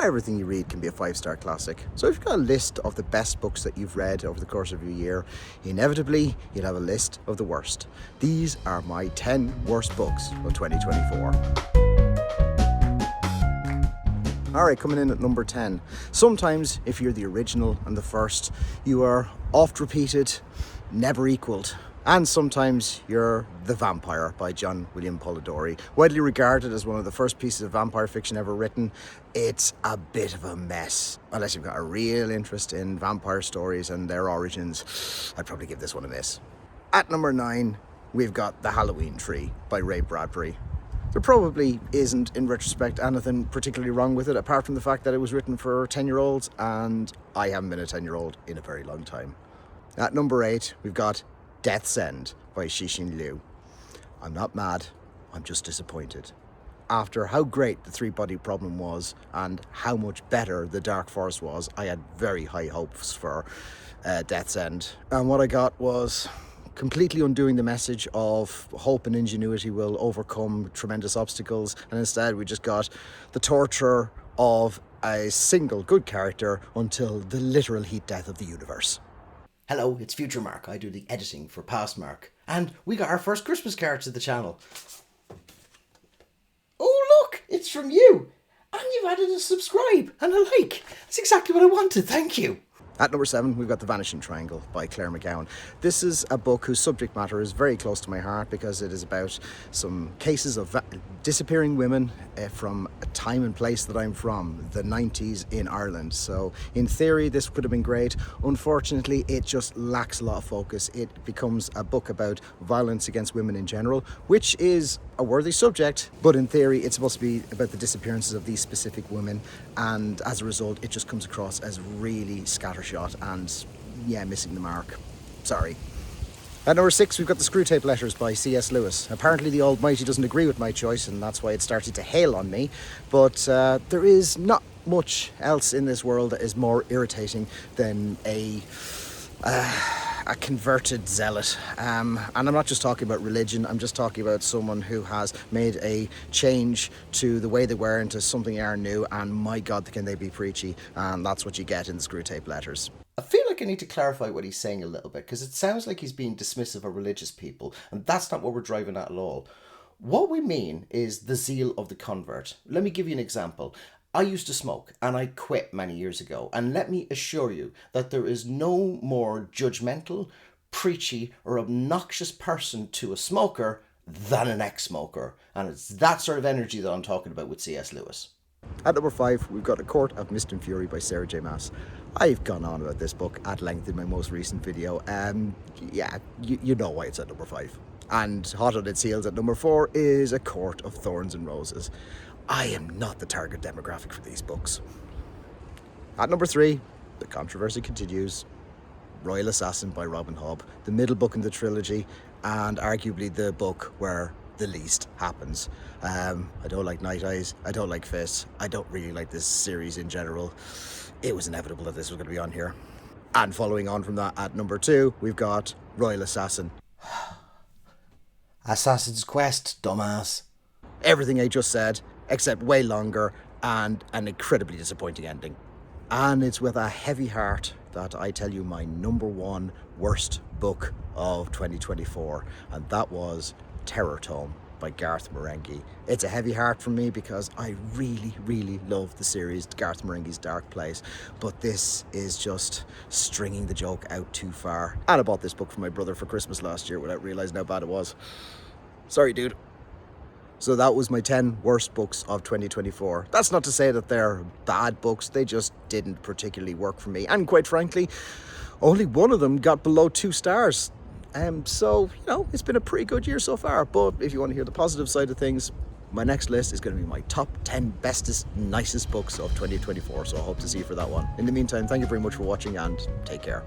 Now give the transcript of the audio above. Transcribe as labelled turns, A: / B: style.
A: everything you read can be a 5-star classic. So if you've got a list of the best books that you've read over the course of your year, inevitably you'll have a list of the worst. These are my 10 worst books of 2024. Alright, coming in at number 10. Sometimes, if you're the original and the first, you are oft repeated, never equaled. And sometimes you're The Vampire by John William Polidori. Widely regarded as one of the first pieces of vampire fiction ever written, it's a bit of a mess. Unless you've got a real interest in vampire stories and their origins, I'd probably give this one a miss. At number 9, we've got The Halloween Tree by Ray Bradbury. There probably isn't, in retrospect, anything particularly wrong with it, apart from the fact that it was written for 10-year-olds, and I haven't been a 10-year-old in a very long time. At number 8, we've got Death's End by Cixin Liu. I'm not mad, I'm just disappointed. After how great The Three-Body Problem was, and how much better The Dark Forest was, I had very high hopes for Death's End. And what I got was completely undoing the message of hope and ingenuity will overcome tremendous obstacles, and instead we just got the torture of a single good character until the literal heat death of the universe.
B: Hello, it's Future Mark. I do the editing for Past Mark, and we got our first Christmas card to the channel. Oh look, it's from you, and you've added a subscribe and a like. That's exactly what I wanted, thank you.
A: At number 7, we've got The Vanishing Triangle by Claire McGowan. This is a book whose subject matter is very close to my heart because it is about some cases of disappearing women from a time and place that I'm from, the 90s in Ireland. So in theory, this could have been great. Unfortunately, it just lacks a lot of focus. It becomes a book about violence against women in general, which is a worthy subject, but in theory, it's supposed to be about the disappearances of these specific women, and as a result, it just comes across as really scattershot and, yeah, missing the mark. Sorry. At number 6, we've got the Screwtape Letters by C.S. Lewis. Apparently the Almighty doesn't agree with my choice, and that's why it started to hail on me, but there is not much else in this world that is more irritating than a converted zealot, and I'm not just talking about religion, I'm just talking about someone who has made a change to the way they were into something new, and my God, can they be preachy, and that's what you get in the Screwtape Letters.
B: I feel like I need to clarify what he's saying a little bit, because it sounds like he's being dismissive of religious people, and that's not what we're driving at all. What we mean is the zeal of the convert. Let me give you an example. I used to smoke, and I quit many years ago, and let me assure you that there is no more judgmental, preachy, or obnoxious person to a smoker than an ex-smoker, and it's that sort of energy that I'm talking about with C.S. Lewis.
A: At number 5, we've got A Court of Mist and Fury by Sarah J Maas. I've gone on about this book at length in my most recent video. Yeah, you know why it's at number 5. And hot on its heels at number 4 is A Court of Thorns and Roses. I am not the target demographic for these books. At number 3, the controversy continues. Royal Assassin by Robin Hobb, the middle book in the trilogy, and arguably the book where the least happens. I don't like Night Eyes, I don't like Fists, I don't really like this series in general. It was inevitable that this was going to be on here. And following on from that, at number 2, we've got Royal Assassin.
B: Assassin's Quest, dumbass.
A: Everything I just said, except way longer and an incredibly disappointing ending. And it's with a heavy heart that I tell you my number 1 worst book of 2024, and that was Terror Tome by Garth Marenghi. It's a heavy heart for me because I really, really love the series Garth Marenghi's Dark Place, but this is just stringing the joke out too far. And I bought this book for my brother for Christmas last year without realising how bad it was. Sorry, dude. So that was my 10 worst books of 2024. That's not to say that they're bad books, they just didn't particularly work for me. And quite frankly, only one of them got below 2 stars. So, you know, it's been a pretty good year so far. But if you want to hear the positive side of things, my next list is going to be my top 10 bestest, nicest books of 2024. So I hope to see you for that one. In the meantime, thank you very much for watching and take care.